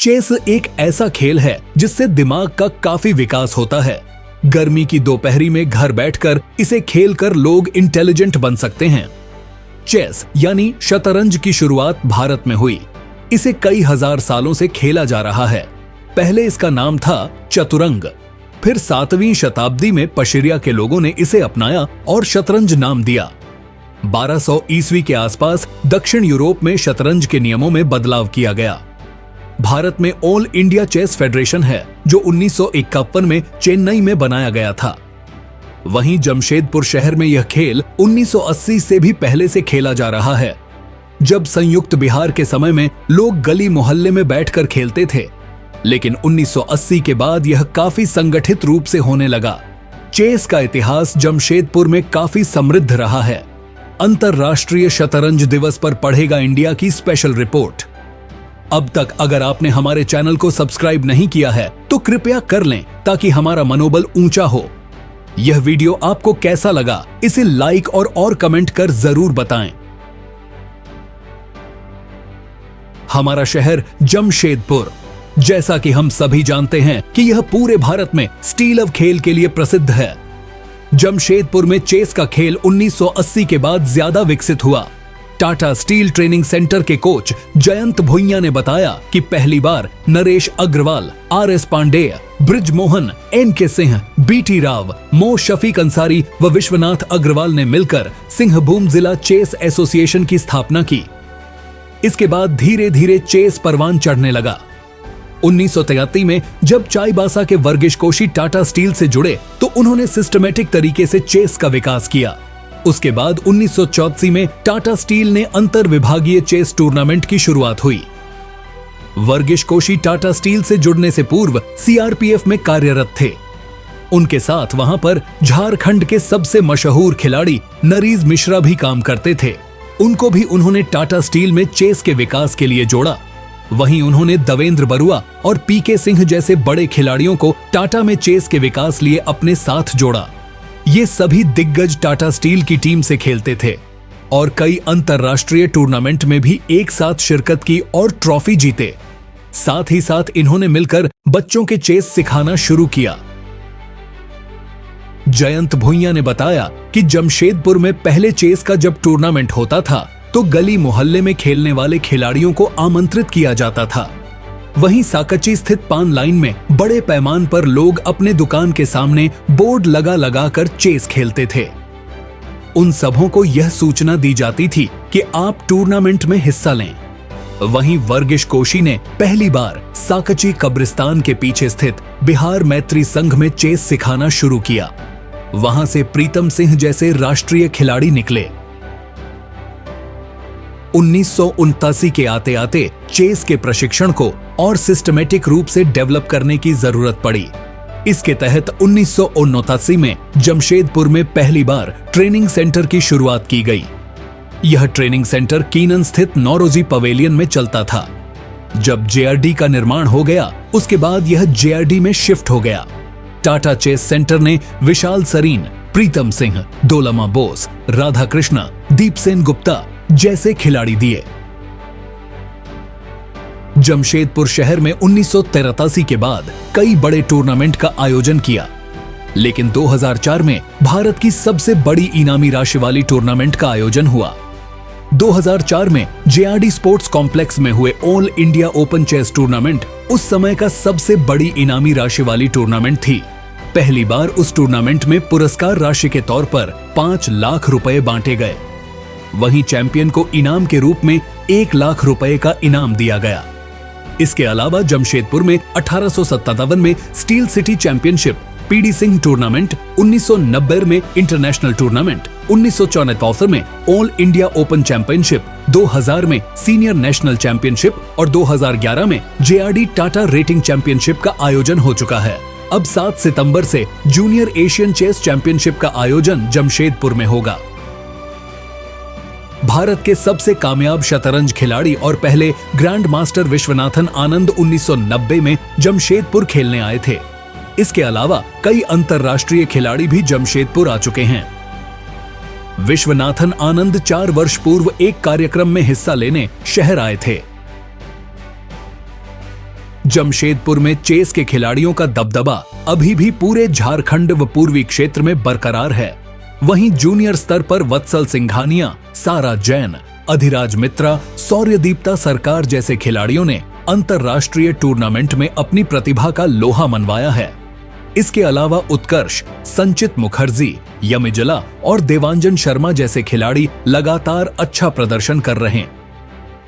Chess एक ऐसा खेल है जिससे दिमाग का काफी विकास होता है। गर्मी की दोपहरी में घर बैठकर इसे खेलकर लोग इंटेलिजेंट बन सकते हैं। चेस यानी शतरंज की शुरुआत भारत में हुई। इसे कई हजार सालों से खेला जा रहा है। पहले इसका नाम था चतुरंग, फिर 7वीं शताब्दी में पशिरिया के लोगों ने इसे अपनाया और शतरंज नाम दिया। 1200 ईस्वी के आसपास दक्षिण यूरोप में शतरंज के नियमों में बदलाव किया गया। भारत में ऑल इंडिया चेस फेडरेशन है जो 1951 में चेन्नई में बनाया गया था। वहीं जमशेदपुर शहर में यह खेल 1980 से भी पहले से खेला जा रहा है, जब संयुक्त बिहार के समय में लोग गली मोहल्ले में बैठकर खेलते थे। लेकिन 1980 के बाद यह काफी संगठित रूप से होने लगा। चेस का इतिहास जमशेदपुर में काफी समृद्ध रहा है। अंतरराष्ट्रीय शतरंज दिवस पर पढ़ेगा इंडिया की स्पेशल रिपोर्ट। अब तक अगर आपने हमारे चैनल को सब्सक्राइब नहीं किया है तो कृपया कर लें ताकि हमारा मनोबल ऊंचा हो। यह वीडियो आपको कैसा लगा इसे लाइक और कमेंट कर जरूर बताएं। हमारा शहर जमशेदपुर, जैसा कि हम सभी जानते हैं कि यह पूरे भारत में स्टील ऑफ खेल के लिए प्रसिद्ध है। जमशेदपुर में चेस का खेल 1980 के बाद ज्यादा विकसित हुआ। टाटा स्टील ट्रेनिंग सेंटर के कोच जयंत भुइयां ने बताया कि पहली बार Naresh Agarwal, RS Pandey, Brijmohan, NK Singh, BT Rao, मो शफीक अंसारी व विश्वनाथ अग्रवाल ने मिलकर सिंहभूम जिला चेस एसोसिएशन की स्थापना की। इसके बाद धीरे धीरे चेस परवान चढ़ने लगा। 1983 में जब चाईबासा के वर्गीश कोशी टाटा स्टील से जुड़े तो उन्होंने सिस्टमेटिक तरीके से चेस का विकास किया। उसके बाद 1984 में टाटा स्टील ने अंतर विभागीय चेस टूर्नामेंट की शुरुआत हुई। वर्गीश कोशी टाटा स्टील से जुड़ने से पूर्व CRPF में कार्यरत थे। उनके साथ वहां पर झारखंड के सबसे मशहूर खिलाड़ी नरीज मिश्रा भी काम करते थे। उनको भी उन्होंने टाटा स्टील में चेस के विकास के लिए जोड़ा। वहीं उन्होंने देवेंद्र बरुआ और PK सिंह जैसे बड़े खिलाड़ियों को टाटा में चेस के विकास लिए अपने साथ जोड़ा। ये सभी दिग्गज टाटा स्टील की टीम से खेलते थे और कई अंतरराष्ट्रीय टूर्नामेंट में भी एक साथ शिरकत की और ट्रॉफी जीते। साथ ही साथ इन्होंने मिलकर बच्चों के चेस सिखाना शुरू किया। जयंत भुइयां ने बताया कि जमशेदपुर में पहले चेस का जब टूर्नामेंट होता था तो गली मोहल्ले में खेलने वाले खिलाड़ियों को आमंत्रित किया जाता था। वहीं साकची स्थित पान लाइन में बड़े पैमाने पर लोग अपने दुकान के सामने बोर्ड लगा कर चेस खेलते थे। उन सबों को यह सूचना दी जाती थी कि आप टूर्नामेंट में हिस्सा लें। वहीं वर्गीश कोशी ने पहली बार साकची कब्रिस्तान के पीछे स्थित बिहार मैत्री संघ में चेस सिखाना शुरू किया। वहां से प्रीतम सिंह जैसे राष्ट्रीय खिलाड़ी निकले। 1979 के आते आते चेस के प्रशिक्षण को और सिस्टमेटिक रूप से डेवलप करने की जरूरत पड़ी। इसके तहत 1979 में जमशेदपुर में पहली बार ट्रेनिंग सेंटर की शुरुआत की गई। यह ट्रेनिंग सेंटर कीनन स्थित नौरोजी पवेलियन में चलता था। जब JRD का निर्माण हो गया उसके बाद यह JRD में शिफ्ट हो गया। टाटा चेस सेंटर ने विशाल सरीन, प्रीतम सिंह, दोलमा बोस, राधा कृष्णा, दीपसेन गुप्ता जैसे खिलाड़ी दिए। जमशेदपुर शहर में 1983 के बाद कई बड़े टूर्नामेंट का आयोजन किया, लेकिन 2004 में भारत की सबसे बड़ी इनामी राशि वाली टूर्नामेंट का आयोजन हुआ। 2004 में JRD स्पोर्ट्स कॉम्प्लेक्स में हुए all India open chess tournament उस समय का सबसे बड़ी इनामी राशि वाली टूर्नामेंट थी। पहली बार उस टूर्नामेंट में पुरस्कार राशि के तौर पर 5 लाख रुपए बांटे गए। वहीं चैंपियन को इनाम के रूप में 1 लाख रुपए का इनाम दिया गया। इसके अलावा जमशेदपुर में 1857 में steel city championship, PD Singh tournament, 1990 में इंटरनेशनल टूर्नामेंट, 1974 में ऑल इंडिया ओपन चैंपियनशिप, 2000 में सीनियर नेशनल चैंपियनशिप और 2011 में JRD टाटा रेटिंग चैंपियनशिप का आयोजन हो चुका है। अब 7 सितंबर से जूनियर एशियन चेस चैंपियनशिप का आयोजन जमशेदपुर में होगा। भारत के सबसे कामयाब शतरंज खिलाड़ी और पहले ग्रैंड मास्टर विश्वनाथन आनंद 1990 में जमशेदपुर खेलने आए थे। इसके अलावा कई अंतरराष्ट्रीय खिलाड़ी भी जमशेदपुर आ चुके हैं। विश्वनाथन आनंद 4 वर्ष पूर्व एक कार्यक्रम में हिस्सा लेने शहर आए थे। जमशेदपुर में चेस के खिलाड़ियों का दबदबा अभी भी पूरे झारखंड व पूर्वी क्षेत्र में बरकरार है। वहीं जूनियर स्तर पर वत्सल सिंघानिया, सारा जैन, अधिराज मित्रा, सौर्यदीप्ता सरकार जैसे खिलाड़ियों ने अंतरराष्ट्रीय टूर्नामेंट में अपनी प्रतिभा का लोहा मनवाया है। इसके अलावा उत्कर्ष, संचित मुखर्जी, यमिजला और देवांजन शर्मा जैसे खिलाड़ी लगातार अच्छा प्रदर्शन कर रहे हैं।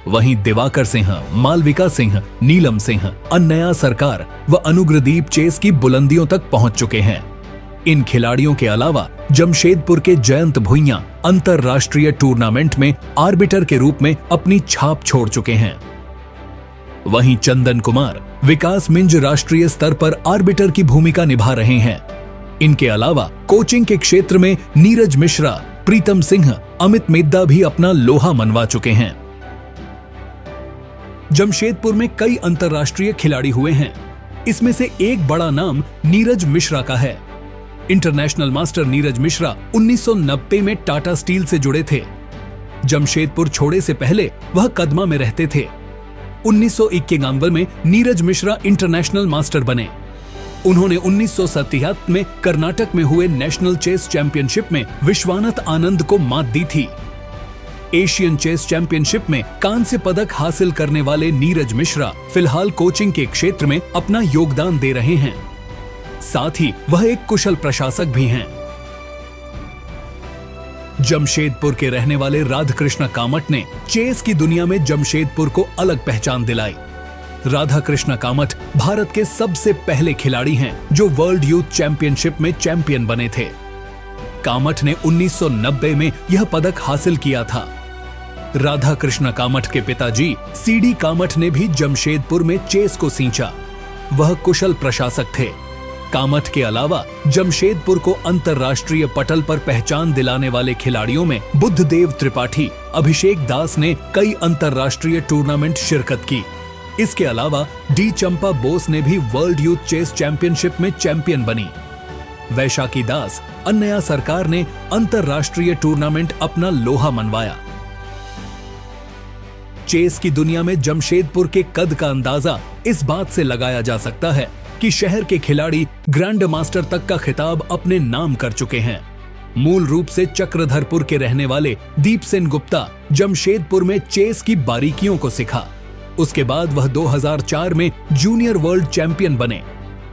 वहीं दिवाकर सिंह, मालविका सिंह, नीलम सिंह, अन्नया सरकार व अनुग्रदीप चेस की बुलंदियों तक पहुंच चुके हैं। इन खिलाड़ियों के अलावा जमशेदपुर के जयंत भुइयां अंतरराष्ट्रीय टूर्नामेंट में आर्बिटर के रूप में अपनी छाप छोड़ चुके हैं। वहीं चंदन कुमार, विकास मिंज राष्ट्रीय स्तर पर आर्बिटर की भूमिका निभा रहे हैं। इनके अलावा कोचिंग के क्षेत्र में नीरज मिश्रा, प्रीतम सिंह, अमित मेद्दा भी अपना लोहा मनवा चुके हैं। जमशेदपुर में कई अंतरराष्ट्रीय खिलाड़ी हुए हैं। इसमें से एक बड़ा नाम नीरज मिश्रा का है। इंटरनेशनल मास्टर नीरज मिश्रा 1990 में टाटा स्टील से जुड़े थे। जमशेदपुर छोड़े से पहले वह कदमा में रहते थे। 1991 में नीरज मिश्रा इंटरनेशनल मास्टर बने। उन्होंने 1967 में कर्नाटक में हुए नेशनल चेस चैंपियनशिप में विश्वानथ आनंद को मात दी थी। एशियन चेस चैंपियनशिप में कांस्य पदक हासिल करने वाले नीरज मिश्रा फिलहाल कोचिंग के क्षेत्र में अपना योगदान दे रहे हैं। साथ ही वह एक कुशल प्रशासक भी हैं। जमशेदपुर के रहने वाले राधाकृष्ण कामत ने चेस की दुनिया में जमशेदपुर को अलग पहचान दिलाई। राधाकृष्ण कामत भारत के सबसे पहले खिलाड़ी हैं जो वर्ल्ड यूथ चैंपियनशिप में चैंपियन बने थे। कामत ने 1990 में यह पदक हासिल किया था। राधाकृष्ण कामत के पिताजी सीडी कामत ने भी जमशेदपुर में चेस को सींचा। वह कुशल प्रशासक थे। कामत के अलावा जमशेदपुर को अंतरराष्ट्रीय पटल पर पहचान दिलाने वाले खिलाड़ियों में बुद्धदेव त्रिपाठी, अभिषेक दास ने कई अंतरराष्ट्रीय टूर्नामेंट शिरकत की। इसके अलावा डी चंपा बोस ने भी वर्ल्ड यूथ चेस चैंपियनशिप में चैंपियन बनी। वैशाखी दास, अन्नया सरकार ने अंतरराष्ट्रीय टूर्नामेंट अपना लोहा मनवाया। चेस की दुनिया में जमशेदपुर के कद का अंदाजा इस बात से लगाया जा सकता है कि शहर के खिलाड़ी ग्रैंड मास्टर तक का खिताब अपने नाम कर चुके हैं। मूल रूप से चक्रधरपुर के रहने वाले दीप सेन गुप्ता जमशेदपुर में चेस की बारीकियों को सीखा। उसके बाद वह 2004 में जूनियर वर्ल्ड चैंपियन बने।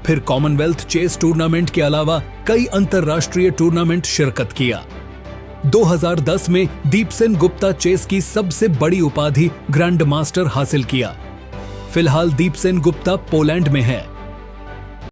फिर कॉमनवेल्थ चेस टूर्नामेंट के अलावा कई अंतरराष्ट्रीय टूर्नामेंट शिरकत किया। 2010 में दीप सेन गुप्ता चेस की सबसे बड़ी उपाधि ग्रैंड मास्टर हासिल किया। फिलहाल दीप सेन गुप्ता पोलैंड में है।